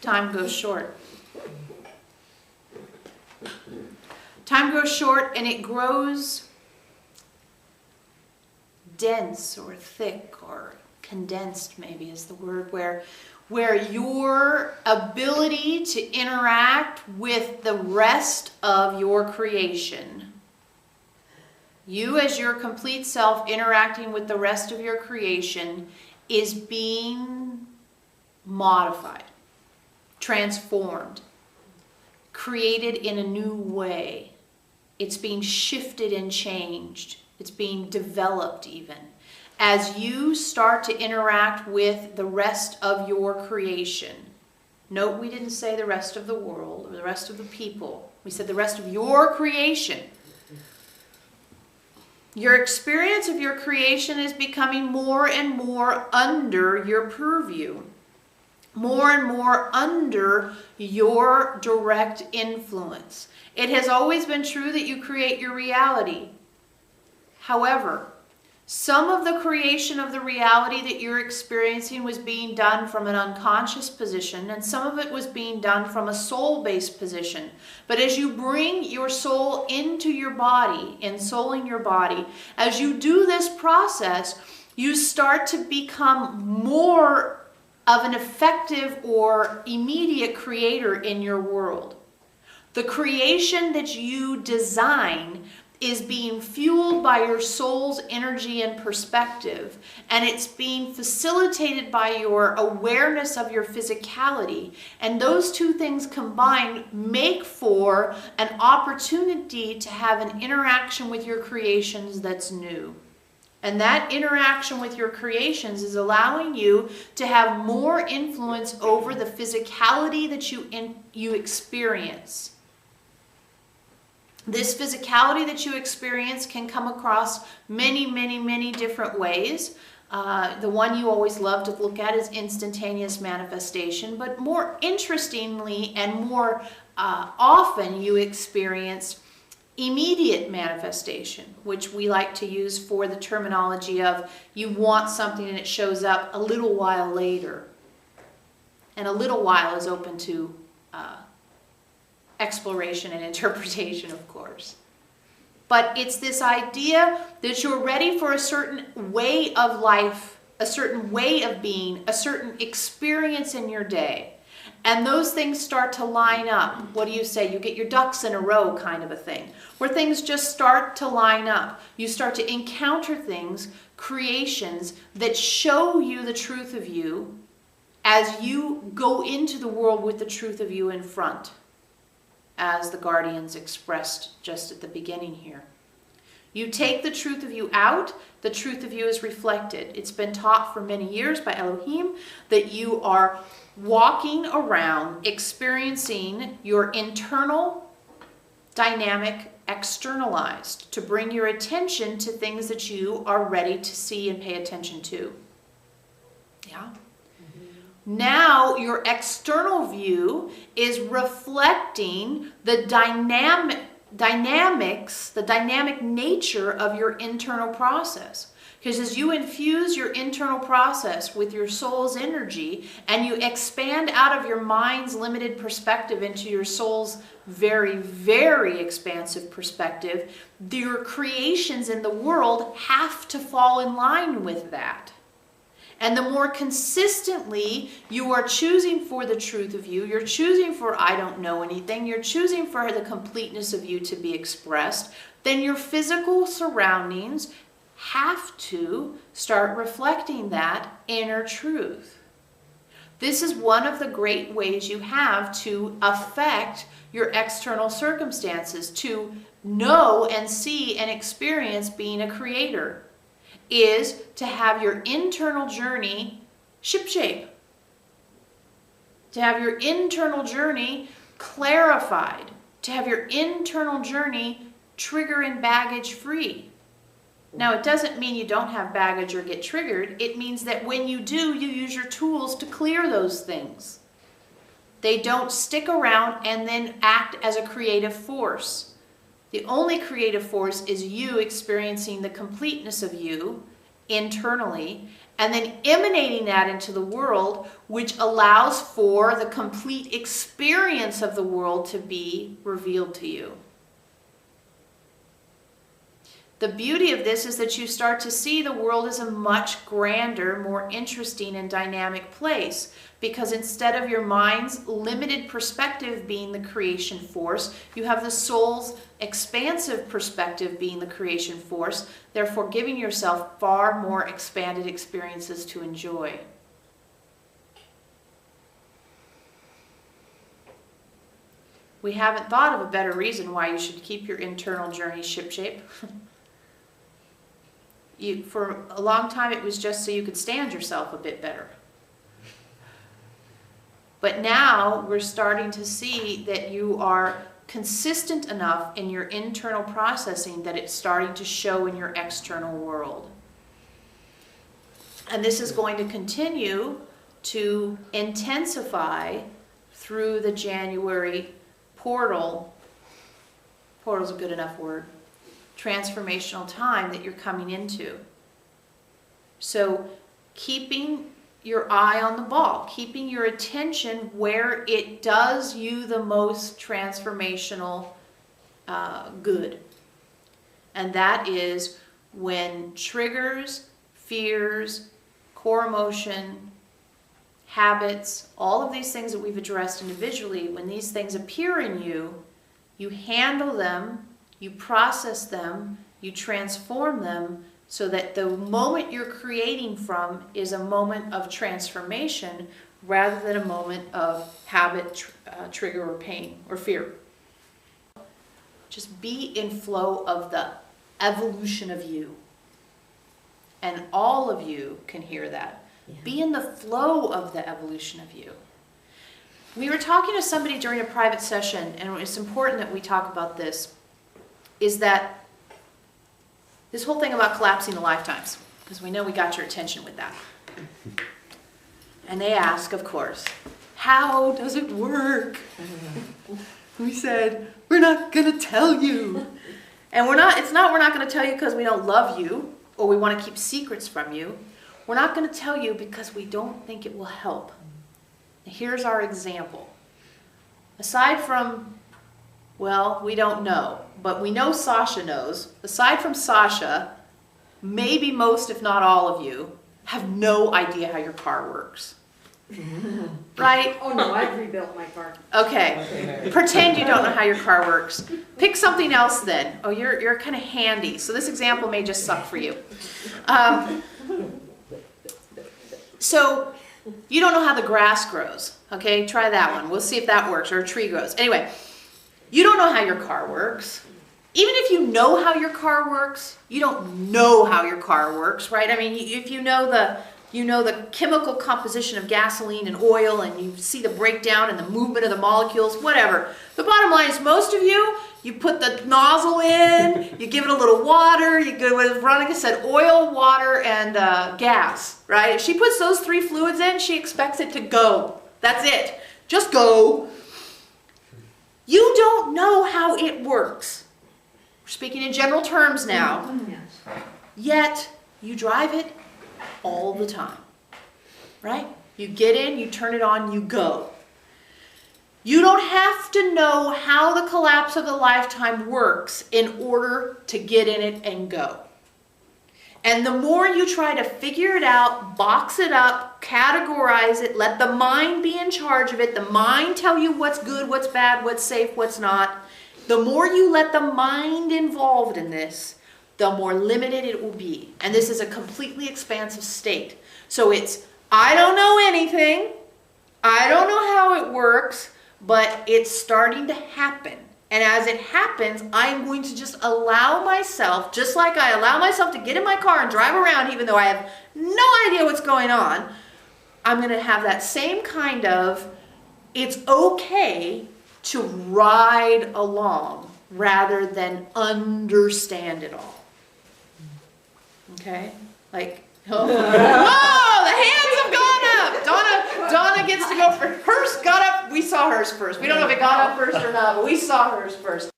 time goes short. Time grows short and it grows dense or thick or condensed, maybe is the word, where your ability to interact with the rest of your creation, you as your complete self interacting with the rest of your creation, is being modified, transformed, created in a new way. It's being shifted and changed. It's being developed even. As you start to interact with the rest of your creation. Note we didn't say the rest of the world or the rest of the people. We said the rest of your creation. Your experience of your creation is becoming more and more under your purview. More and more under your direct influence. It has always been true that you create your reality. However, some of the creation of the reality that you're experiencing was being done from an unconscious position, and some of it was being done from a soul-based position. But as you bring your soul into your body, ensouling your body, as you do this process, you start to become more of an effective or immediate creator in your world. The creation that you design is being fueled by your soul's energy and perspective, and it's being facilitated by your awareness of your physicality. And those two things combined make for an opportunity to have an interaction with your creations that's new. And that interaction with your creations is allowing you to have more influence over the physicality that you experience. This physicality that you experience can come across many, many, many different ways. The one you always love to look at is instantaneous manifestation, but more interestingly and more often you experience immediate manifestation, which we like to use for the terminology of you want something and it shows up a little while later. And a little while is open to exploration and interpretation, of course. But it's this idea that you're ready for a certain way of life, a certain way of being, a certain experience in your day. And those things start to line up. What do you say? You get your ducks in a row kind of a thing, where things just start to line up. You start to encounter things, creations that show you the truth of you as you go into the world with the truth of you in front, as the guardians expressed just at the beginning here. You take the truth of you out, the truth of you is reflected. It's been taught for many years by Eloheim that you are walking around experiencing your internal dynamic externalized to bring your attention to things that you are ready to see and pay attention to. Yeah? Now your external view is reflecting the dynamics, the dynamic nature of your internal process. Because as you infuse your internal process with your soul's energy and you expand out of your mind's limited perspective into your soul's very, very expansive perspective, your creations in the world have to fall in line with that. And the more consistently you are choosing for the truth of you, you're choosing for I don't know anything, you're choosing for the completeness of you to be expressed, then your physical surroundings have to start reflecting that inner truth. This is one of the great ways you have to affect your external circumstances, to know and see and experience being a creator, is to have your internal journey shipshape, to have your internal journey clarified, to have your internal journey trigger and baggage free. Now, it doesn't mean you don't have baggage or get triggered. It means that when you do, you use your tools to clear those things. They don't stick around and then act as a creative force. The only creative force is you experiencing the completeness of you internally, and then emanating that into the world, which allows for the complete experience of the world to be revealed to you. The beauty of this is that you start to see the world as a much grander, more interesting and dynamic place, because instead of your mind's limited perspective being the creation force, you have the soul's expansive perspective being the creation force, therefore giving yourself far more expanded experiences to enjoy. We haven't thought of a better reason why you should keep your internal journey shipshape. For a long time it was just so you could stand yourself a bit better. But now we're starting to see that you are consistent enough in your internal processing that it's starting to show in your external world. And this is going to continue to intensify through the January portal. Portal's a good enough word. Transformational time that you're coming into. So keeping your eye on the ball, keeping your attention where it does you the most transformational good. And that is when triggers, fears, core emotion, habits, all of these things that we've addressed individually, when these things appear in you, you handle them, you process them, you transform them, so that the moment you're creating from is a moment of transformation rather than a moment of habit, trigger, or pain, or fear. Just be in flow of the evolution of you. And all of you can hear that. Yeah. Be in the flow of the evolution of you. We were talking to somebody during a private session, and it's important that we talk about this, is that this whole thing about collapsing the lifetimes, because we know we got your attention with that. And they ask, of course, how does it work? We said, we're not going to tell you. And we're not going to tell you because we don't love you or we want to keep secrets from you. We're not going to tell you because we don't think it will help. Here's our example. Aside from, well, we don't know, but we know Sasha knows. Aside from Sasha, maybe most, if not all of you, have no idea how your car works. Right? Oh no, I've rebuilt my car. Okay. Pretend you don't know how your car works. Pick something else then. Oh, you're kind of handy. So this example may just suck for you. So you don't know how the grass grows. Okay, try that one. We'll see if that works, or a tree grows. Anyway, you don't know how your car works. Even if you know how your car works, you don't know how your car works, right? I mean, if you know the chemical composition of gasoline and oil, and you see the breakdown and the movement of the molecules, whatever. The bottom line is, most of you put the nozzle in, you give it a little water, you go, what Veronica said, oil, water, and gas, right? If she puts those three fluids in, she expects it to go. That's it. Just go. You don't know how it works. We're speaking in general terms now. Yet, you drive it all the time, right? You get in, you turn it on, you go. You don't have to know how the collapse of the lifetime works in order to get in it and go. And the more you try to figure it out, box it up, categorize it, let the mind be in charge of it, the mind tell you what's good, what's bad, what's safe, what's not, the more you let the mind involved in this, the more limited it will be. And this is a completely expansive state. So it's, I don't know anything, I don't know how it works, but it's starting to happen. And as it happens, I'm going to just allow myself, just like I allow myself to get in my car and drive around even though I have no idea what's going on, I'm going to have that same kind of, it's okay to ride along rather than understand it all. Okay? Like, oh, whoa, the hands have gone up. Donna gets to go first. Hers got up. We saw hers first. We don't know if it got up first or not, but we saw hers first.